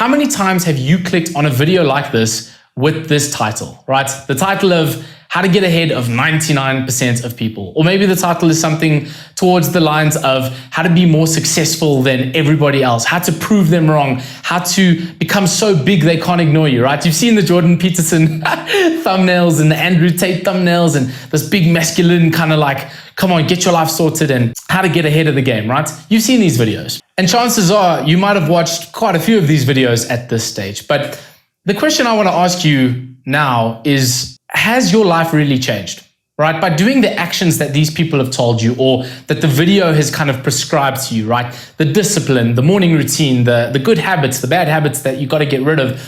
How many times have you clicked on a video like this with this title, right? The title of how to get ahead of 99% of people. Or maybe the title is something towards the lines of how to be more successful than everybody else, how to prove them wrong, how to become so big they can't ignore you, right? You've seen the Jordan Peterson thumbnails and the Andrew Tate thumbnails and this big masculine kind of like, come on, get your life sorted and how to get ahead of the game, right? You've seen these videos. And chances are you might have watched quite a few of these videos at this stage. But the question I want to ask you now is, has your life really changed, right? By doing the actions that these people have told you or that the video has kind of prescribed to you, right? The discipline, the morning routine, the good habits, the bad habits that you got to get rid of.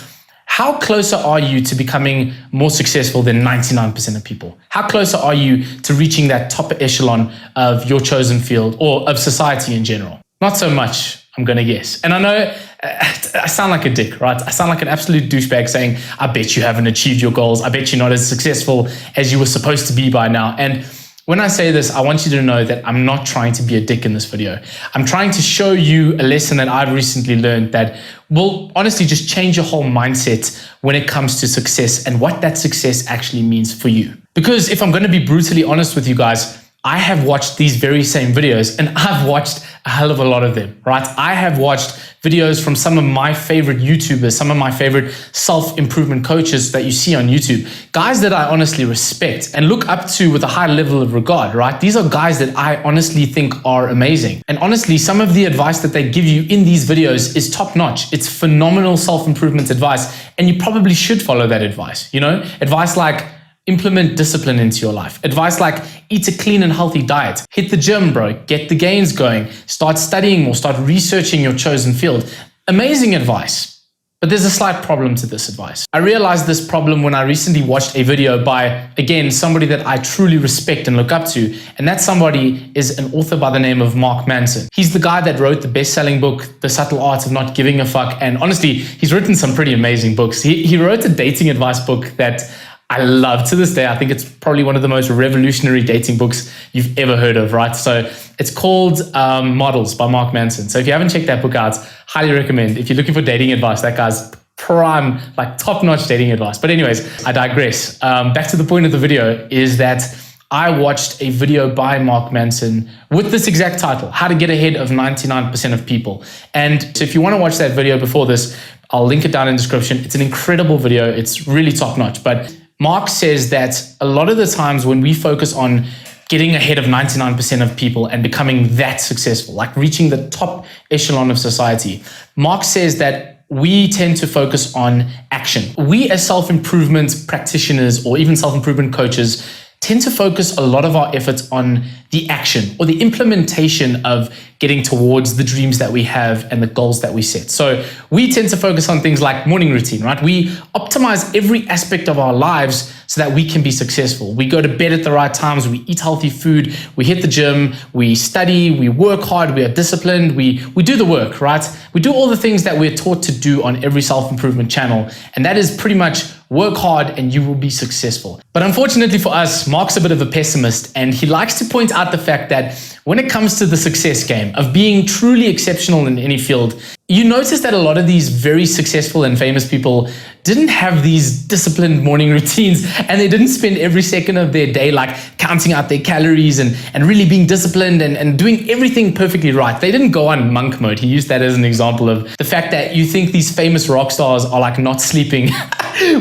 How closer are you to becoming more successful than 99% of people? How closer are you to reaching that top echelon of your chosen field or of society in general? Not so much, I'm going to guess. And I know I sound like a dick, right? I sound like an absolute douchebag saying, I bet you haven't achieved your goals. I bet you're not as successful as you were supposed to be by now. And when I say this, I want you to know that I'm not trying to be a dick in this video. I'm trying to show you a lesson that I've recently learned that will honestly just change your whole mindset when it comes to success and what that success actually means for you. Because if I'm going to be brutally honest with you guys, I have watched these very same videos and I've watched a hell of a lot of them, right? I have watched videos from some of my favorite YouTubers, some of my favorite self-improvement coaches that you see on YouTube, guys that I honestly respect and look up to with a high level of regard, right? These are guys that I honestly think are amazing. And honestly, some of the advice that they give you in these videos is top notch. It's phenomenal self-improvement advice. And you probably should follow that advice, you know? Advice like, implement discipline into your life. Advice like eat a clean and healthy diet. Hit the gym, bro. Get the gains going. Start studying more. Start researching your chosen field. Amazing advice. But there's a slight problem to this advice. I realized this problem when I recently watched a video by, again, somebody that I truly respect and look up to. And that somebody is an author by the name of Mark Manson. He's the guy that wrote the best-selling book, The Subtle Art of Not Giving a Fuck. And honestly, he's written some pretty amazing books. He wrote a dating advice book that I love to this day. I think it's probably one of the most revolutionary dating books you've ever heard of, right? So it's called Models by Mark Manson. So if you haven't checked that book out, highly recommend. If you're looking for dating advice, that guy's prime, like top-notch dating advice. But anyways, I digress. Back to the point of the video is that I watched a video by Mark Manson with this exact title, How to Get Ahead of 99% of People. And so if you want to watch that video before this, I'll link it down in the description. It's an incredible video. It's really top-notch. But Mark says that a lot of the times when we focus on getting ahead of 99% of people and becoming that successful, like reaching the top echelon of society, Mark says that we tend to focus on action. We as self-improvement practitioners or even self-improvement coaches tend to focus a lot of our efforts on the action or the implementation of getting towards the dreams that we have and the goals that we set. So we tend to focus on things like morning routine, right? We optimize every aspect of our lives so that we can be successful. We go to bed at the right times, we eat healthy food, we hit the gym, we study, we work hard, we are disciplined, we do the work, right? We do all the things that we're taught to do on every self-improvement channel. And that is pretty much work hard and you will be successful. But unfortunately for us, Mark's a bit of a pessimist and he likes to point out the fact that when it comes to the success game of being truly exceptional in any field, you notice that a lot of these very successful and famous people didn't have these disciplined morning routines and they didn't spend every second of their day like counting out their calories and really being disciplined and doing everything perfectly right. They didn't go on monk mode. He used that as an example of the fact that you think these famous rock stars are like not sleeping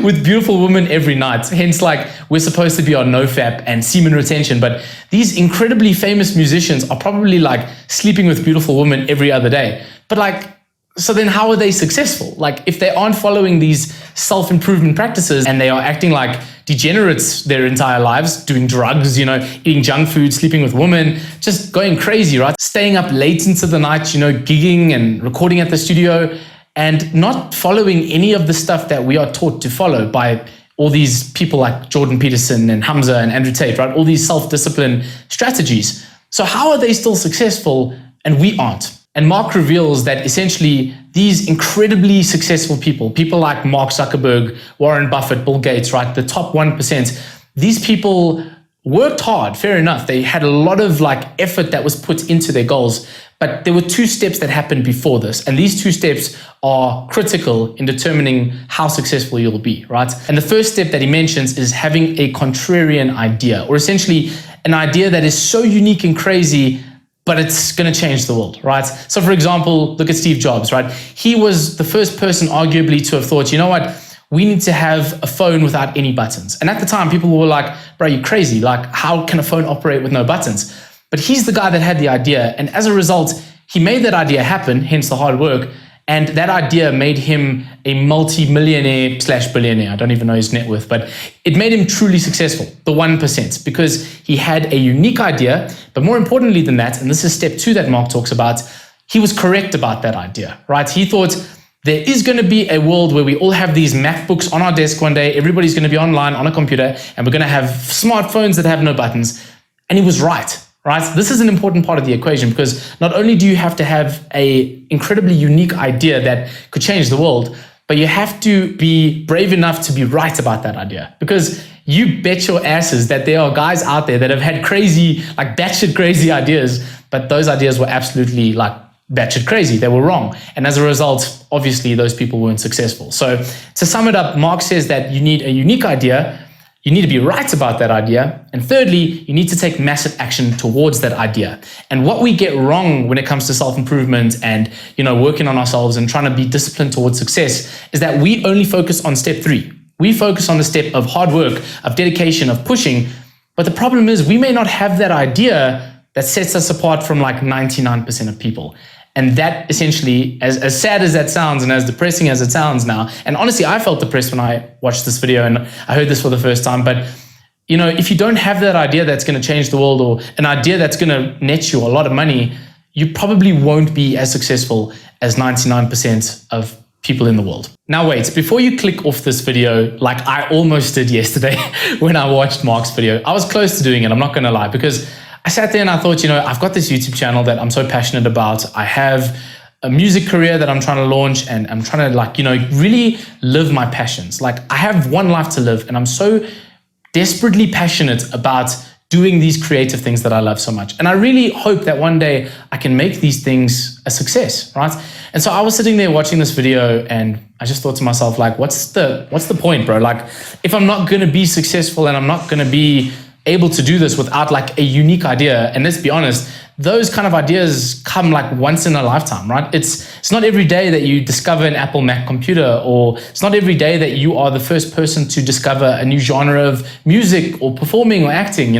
with beautiful women every night. Hence, like we're supposed to be on nofap and semen retention, but these incredibly famous musicians are probably like sleeping with beautiful women every other day. But like, so then how are they successful? Like if they aren't following these self-improvement practices and they are acting like degenerates their entire lives, doing drugs, you know, eating junk food, sleeping with women, just going crazy, right? Staying up late into the night, you know, gigging and recording at the studio and not following any of the stuff that we are taught to follow by all these people like Jordan Peterson and Hamza and Andrew Tate, right? All these self-discipline strategies. So how are they still successful and we aren't? And Mark reveals that essentially these incredibly successful people like Mark Zuckerberg, Warren Buffett, Bill Gates, right? The top 1%, these people worked hard, fair enough. They had a lot of like effort that was put into their goals, But there were two steps that happened before this. And these two steps are critical in determining how successful you'll be, right? And the first step that he mentions is having a contrarian idea, or essentially an idea that is so unique and crazy, but it's going to change the world, right? So for example, look at Steve Jobs, right? He was the first person arguably to have thought, you know what? We need to have a phone without any buttons. And at the time, people were like, bro, you're crazy. Like, how can a phone operate with no buttons? But he's the guy that had the idea. And as a result, he made that idea happen, hence the hard work. And that idea made him a multi-millionaire / billionaire. I don't even know his net worth, but it made him truly successful, the 1%, because he had a unique idea. But more importantly than that, and this is step 2 that Mark talks about, he was correct about that idea, right? He thought there is going to be a world where we all have these MacBooks on our desk one day. Everybody's going to be online on a computer, and we're going to have smartphones that have no buttons. And he was right. Right? This is an important part of the equation, because not only do you have to have an incredibly unique idea that could change the world, but you have to be brave enough to be right about that idea. Because you bet your asses that there are guys out there that have had crazy, like batshit crazy ideas, but those ideas were absolutely like batshit crazy. They were wrong. And as a result, obviously those people weren't successful. So to sum it up, Mark says that you need a unique idea. You need to be right about that idea. And thirdly, you need to take massive action towards that idea. And what we get wrong when it comes to self-improvement and, working on ourselves and trying to be disciplined towards success is that we only focus on step 3. We focus on the step of hard work, of dedication, of pushing. But the problem is we may not have that idea that sets us apart from like 99% of people. And that essentially, as sad as that sounds and as depressing as it sounds now, and honestly, I felt depressed when I watched this video and I heard this for the first time, but if you don't have that idea that's going to change the world, or an idea that's going to net you a lot of money, you probably won't be as successful as 99% of people in the world. Now wait, before you click off this video, like I almost did yesterday when I watched Mark's video, I was close to doing it, I'm not going to lie, because I sat there and I thought, I've got this YouTube channel that I'm so passionate about. I have a music career that I'm trying to launch, and I'm trying to really live my passions. Like, I have one life to live, and I'm so desperately passionate about doing these creative things that I love so much. And I really hope that one day I can make these things a success, right? And so I was sitting there watching this video and I just thought to myself, like, what's the point, bro? Like, if I'm not going to be successful and I'm not going to be able to do this without like a unique idea, and let's be honest, those kind of ideas come like once in a lifetime, right? It's not every day that you discover an Apple Mac computer, or it's not every day that you are the first person to discover a new genre of music or performing or acting,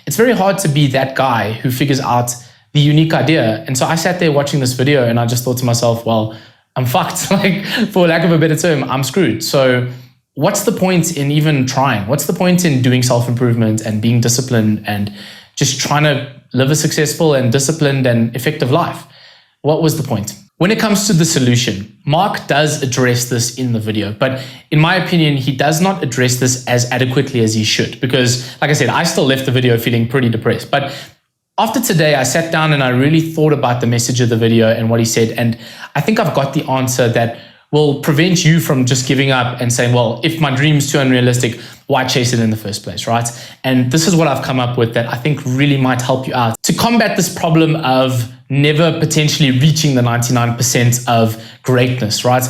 It's very hard to be that guy who figures out the unique idea. And so I sat there watching this video and I just thought to myself, well, I'm fucked. Like, for lack of a better term, I'm screwed. So what's the point in even trying? What's the point in doing self-improvement and being disciplined and just trying to live a successful and disciplined and effective life? What was the point? When it comes to the solution, Mark does address this in the video, but in my opinion, he does not address this as adequately as he should, because like I said, I still left the video feeling pretty depressed. But after today, I sat down and I really thought about the message of the video and what he said. And I think I've got the answer that will prevent you from just giving up and saying, well, if my dream's too unrealistic, why chase it in the first place, right? And this is what I've come up with that I think really might help you out to combat this problem of never potentially reaching the 99% of greatness, right?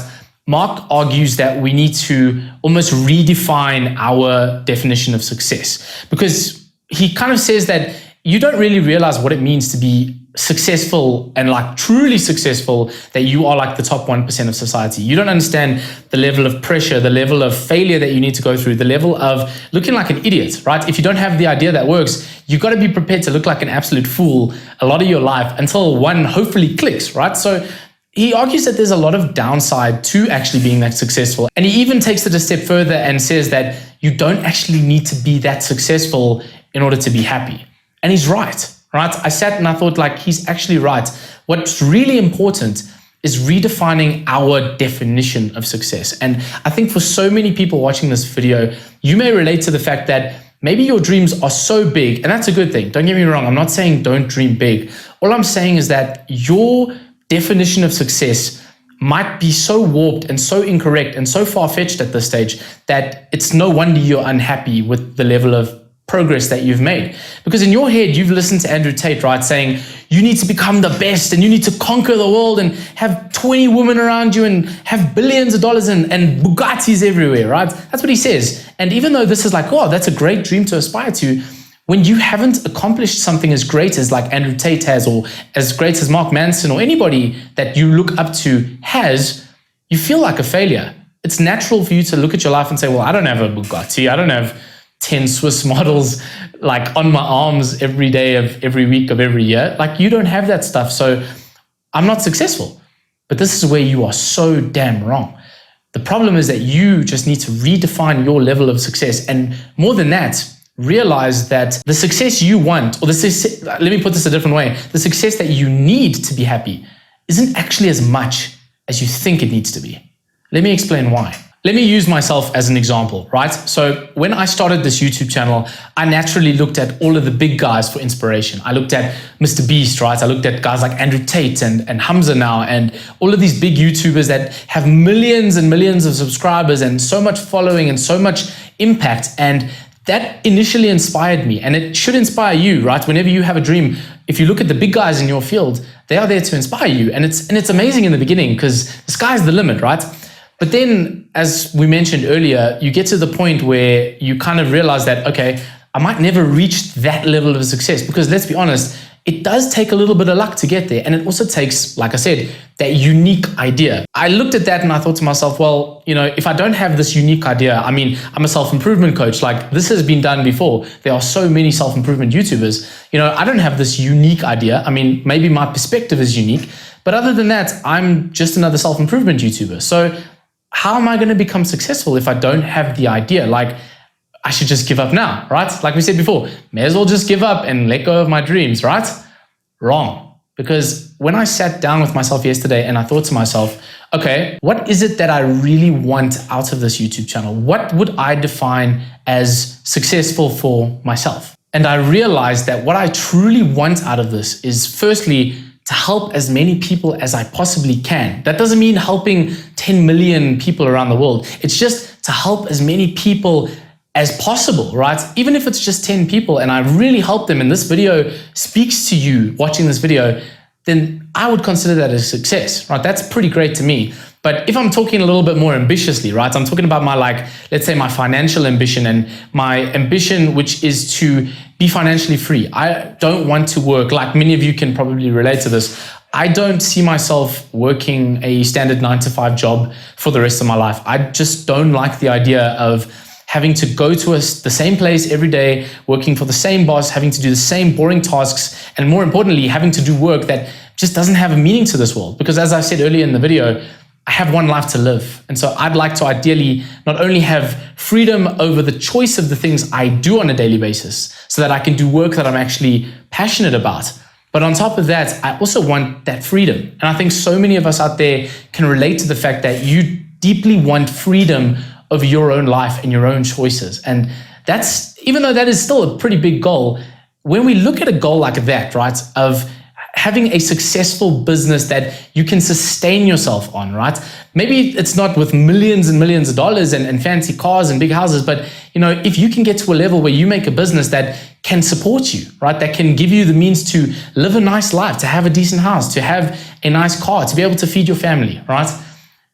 Mark argues that we need to almost redefine our definition of success, because he kind of says that you don't really realize what it means to be successful and like truly successful, that you are like the top 1% of society. You don't understand the level of pressure, the level of failure that you need to go through, the level of looking like an idiot, right? If you don't have the idea that works, you've got to be prepared to look like an absolute fool a lot of your life until one hopefully clicks, right? So he argues that there's a lot of downside to actually being that successful. And he even takes it a step further and says that you don't actually need to be that successful in order to be happy. And he's right. Right? I sat and I thought, like, he's actually right. What's really important is redefining our definition of success. And I think for so many people watching this video, you may relate to the fact that maybe your dreams are so big, and that's a good thing. Don't get me wrong. I'm not saying don't dream big. All I'm saying is that your definition of success might be so warped and so incorrect and so far-fetched at this stage that it's no wonder you're unhappy with the level of progress that you've made. Because in your head, you've listened to Andrew Tate, right, saying you need to become the best and you need to conquer the world and have 20 women around you and have billions of dollars and Bugattis everywhere, right? That's what he says. And even though this is like, oh, that's a great dream to aspire to, when you haven't accomplished something as great as like Andrew Tate has, or as great as Mark Manson or anybody that you look up to has, you feel like a failure. It's natural for you to look at your life and say, well, I don't have a Bugatti. I don't have 10 Swiss models like on my arms every day of every week of every year. Like, you don't have that stuff. So I'm not successful. But this is where you are so damn wrong. The problem is that you just need to redefine your level of success. And more than that, realize that the success you want, or let me put this a different way, the success that you need to be happy isn't actually as much as you think it needs to be. Let me explain why. Let me use myself as an example, right? So when I started this YouTube channel, I naturally looked at all of the big guys for inspiration. I looked at Mr. Beast, right? I looked at guys like Andrew Tate and Hamza now, and all of these big YouTubers that have millions and millions of subscribers and so much following and so much impact. And that initially inspired me, and it should inspire you, right? Whenever you have a dream, if you look at the big guys in your field, they are there to inspire you. And it's amazing in the beginning because the sky's the limit, right? But then, as we mentioned earlier, you get to the point where you kind of realize that, okay, I might never reach that level of success, because let's be honest, it does take a little bit of luck to get there. And it also takes, like I said, that unique idea. I looked at that and I thought to myself, well, if I don't have this unique idea, I mean, I'm a self-improvement coach. Like, this has been done before. There are so many self-improvement YouTubers. I don't have this unique idea. I mean, maybe my perspective is unique, but other than that, I'm just another self-improvement YouTuber. So how am I going to become successful if I don't have the idea? Like, I should just give up now, right? Like we said before, may as well just give up and let go of my dreams, right? Wrong. Because when I sat down with myself yesterday and I thought to myself, okay, what is it that I really want out of this YouTube channel? What would I define as successful for myself? And I realized that what I truly want out of this is, firstly, to help as many people as I possibly can. That doesn't mean helping 10 million people around the world. It's just to help as many people as possible, right? Even if it's just 10 people and I really help them and this video speaks to you watching this video, then I would consider that a success, right? That's pretty great to me. But if I'm talking a little bit more ambitiously, right? I'm talking about my, let's say my financial ambition, and my ambition, which is to be financially free. I don't want to work, like many of you can probably relate to this. I don't see myself working a standard 9-to-5 job for the rest of my life. I just don't like the idea of having to go to the same place every day, working for the same boss, having to do the same boring tasks, and more importantly, having to do work that just doesn't have a meaning to this world. Because as I said earlier in the video, I have one life to live. And so I'd like to ideally not only have freedom over the choice of the things I do on a daily basis, so that I can do work that I'm actually passionate about, but on top of that, I also want that freedom. And I think so many of us out there can relate to the fact that you deeply want freedom of your own life and your own choices. And that's, even though that is still a pretty big goal, when we look at a goal like that, right, of having a successful business that you can sustain yourself on, right? Maybe it's not with millions and millions of dollars and fancy cars and big houses, but if you can get to a level where you make a business that can support you, right? That can give you the means to live a nice life, to have a decent house, to have a nice car, to be able to feed your family, right?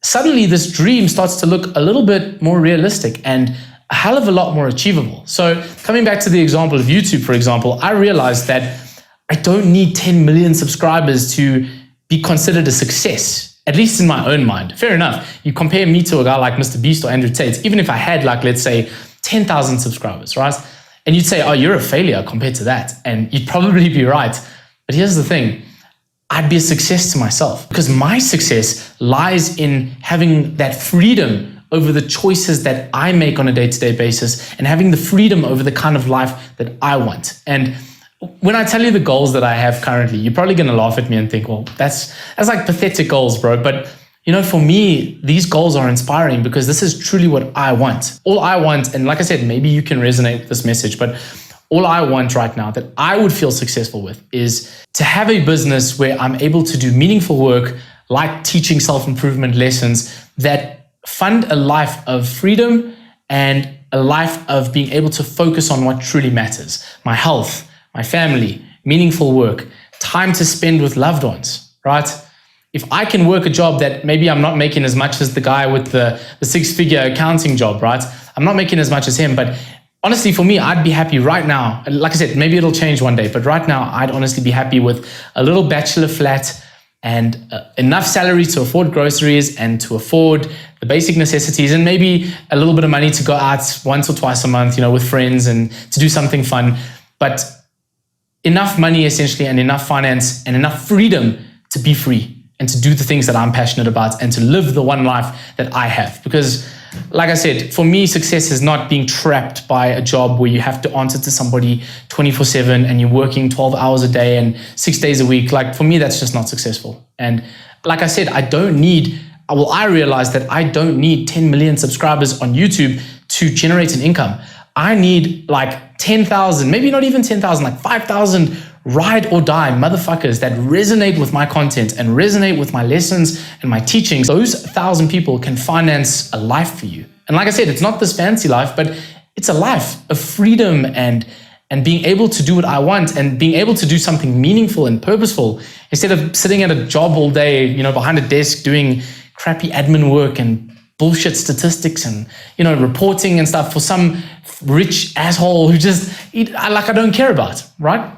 Suddenly this dream starts to look a little bit more realistic and a hell of a lot more achievable. So coming back to the example of YouTube, for example, I realized that I don't need 10 million subscribers to be considered a success, at least in my own mind. Fair enough. You compare me to a guy like Mr. Beast or Andrew Tate, even if I had let's say 10,000 subscribers, right? And you'd say, oh, you're a failure compared to that. And you'd probably be right. But here's the thing. I'd be a success to myself, because my success lies in having that freedom over the choices that I make on a day-to-day basis and having the freedom over the kind of life that I want. And when I tell you the goals that I have currently, you're probably going to laugh at me and think, well, that's like pathetic goals, bro. But for me, these goals are inspiring because this is truly what I want. All I want, and like I said, maybe you can resonate with this message, but all I want right now that I would feel successful with is to have a business where I'm able to do meaningful work, like teaching self-improvement lessons that fund a life of freedom and a life of being able to focus on what truly matters. My health, my family, meaningful work, time to spend with loved ones, right? If I can work a job that maybe I'm not making as much as the guy with the six-figure accounting job, right? I'm not making as much as him, but honestly, for me, I'd be happy right now. Like I said, maybe it'll change one day, but right now, I'd honestly be happy with a little bachelor flat and enough salary to afford groceries and to afford the basic necessities, and maybe a little bit of money to go out once or twice a month, with friends and to do something fun. But enough money essentially, and enough finance and enough freedom to be free and to do the things that I'm passionate about and to live the one life that I have. Because like I said, for me, success is not being trapped by a job where you have to answer to somebody 24/7 and you're working 12 hours a day and 6 days a week. Like for me, that's just not successful. And like I said, I realized that I don't need 10 million subscribers on YouTube to generate an income. I need like 10,000, maybe not even 10,000, like 5,000 ride or die motherfuckers that resonate with my content and resonate with my lessons and my teachings. Those 1,000 people can finance a life for you. And like I said, it's not this fancy life, but it's a life of freedom and being able to do what I want and being able to do something meaningful and purposeful instead of sitting at a job all day, behind a desk doing crappy admin work and bullshit statistics and, reporting and stuff for some rich asshole who I don't care about, right?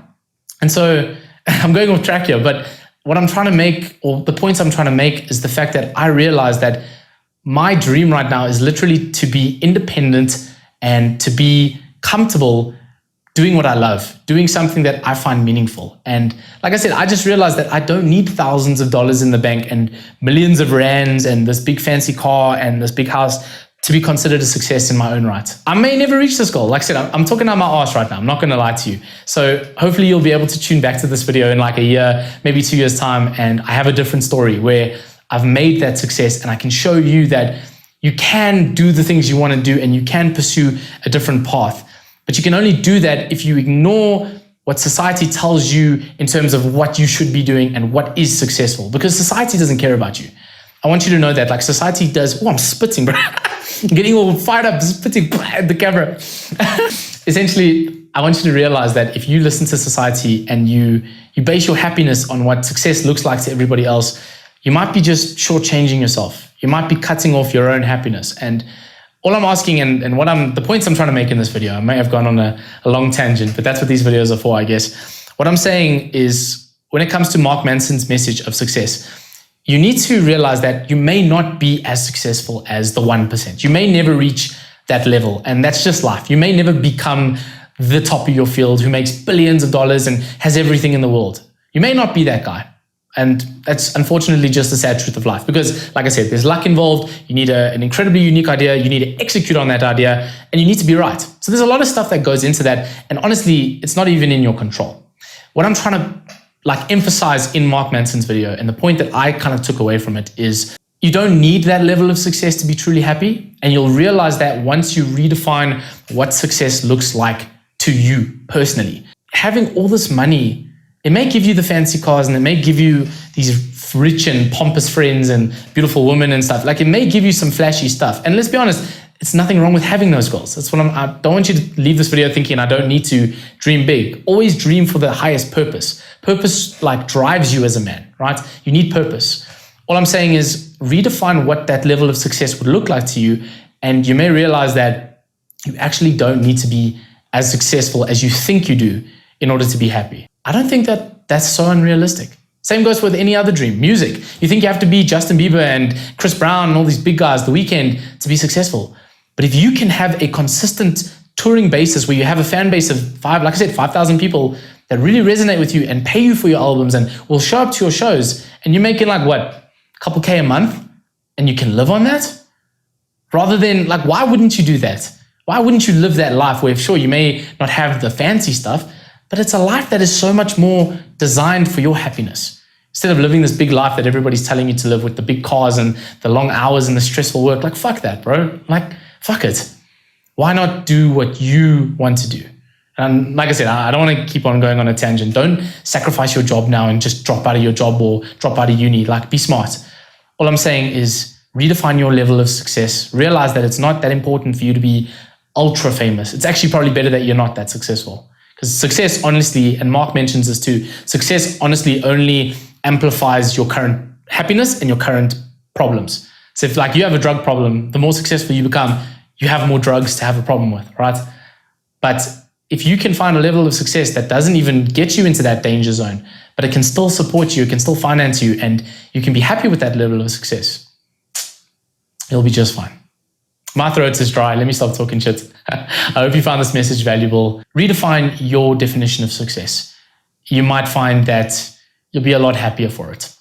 And so I'm going off track here, but what I'm trying to make, or the points I'm trying to make, is the fact that I realize that my dream right now is literally to be independent and to be comfortable doing what I love, doing something that I find meaningful. And like I said, I just realized that I don't need thousands of dollars in the bank and millions of rands and this big fancy car and this big house to be considered a success in my own right. I may never reach this goal. Like I said, I'm talking out my ass right now. I'm not going to lie to you. So hopefully you'll be able to tune back to this video in like a year, maybe 2 years time, and I have a different story where I've made that success and I can show you that you can do the things you want to do and you can pursue a different path. But you can only do that if you ignore what society tells you in terms of what you should be doing and what is successful, because society doesn't care about you. I want you to know that, like, society does. Oh, I'm spitting, bro. I'm getting all fired up, spitting at the camera. Essentially, I want you to realize that if you listen to society and you base your happiness on what success looks like to everybody else, you might be just shortchanging yourself. You might be cutting off your own happiness. And all I'm asking, and the points I'm trying to make in this video, I may have gone on a long tangent, but that's what these videos are for, I guess. What I'm saying is, when it comes to Mark Manson's message of success, you need to realize that you may not be as successful as the 1%. You may never reach that level, and that's just life. You may never become the top of your field who makes billions of dollars and has everything in the world. You may not be that guy. And that's unfortunately just the sad truth of life, because like I said, there's luck involved. You need an incredibly unique idea. You need to execute on that idea, and you need to be right. So there's a lot of stuff that goes into that. And honestly, it's not even in your control. What I'm trying to emphasize in Mark Manson's video, and the point that I kind of took away from it, is you don't need that level of success to be truly happy. And you'll realize that once you redefine what success looks like to you personally. Having all this money, it may give you the fancy cars and it may give you these rich and pompous friends and beautiful women and stuff. Like, it may give you some flashy stuff. And let's be honest, it's nothing wrong with having those goals. That's what I don't want you to leave this video thinking I don't need to dream big. Always dream for the highest purpose. Purpose drives you as a man, right? You need purpose. All I'm saying is redefine what that level of success would look like to you. And you may realize that you actually don't need to be as successful as you think you do in order to be happy. I don't think that that's so unrealistic. Same goes with any other dream. Music. You think you have to be Justin Bieber and Chris Brown and all these big guys, The Weeknd, to be successful. But if you can have a consistent touring basis where you have a fan base of 5,000 people that really resonate with you and pay you for your albums and will show up to your shows, and you're making a couple K a month, and you can live on that, rather than why wouldn't you do that? Why wouldn't you live that life where, sure, you may not have the fancy stuff, but it's a life that is so much more designed for your happiness. Instead of living this big life that everybody's telling you to live with the big cars and the long hours and the stressful work, fuck that, bro. Fuck it. Why not do what you want to do? And like I said, I don't want to keep on going on a tangent. Don't sacrifice your job now and just drop out of your job or drop out of uni. Be smart. All I'm saying is redefine your level of success. Realize that it's not that important for you to be ultra famous. It's actually probably better that you're not that successful. Because success, honestly, and Mark mentions this too, success honestly only amplifies your current happiness and your current problems. So if like you have a drug problem, the more successful you become, you have more drugs to have a problem with, right? But if you can find a level of success that doesn't even get you into that danger zone, but it can still support you, it can still finance you, and you can be happy with that level of success, it'll be just fine. My throat is dry. Let me stop talking shit. I hope you found this message valuable. Redefine your definition of success. You might find that you'll be a lot happier for it.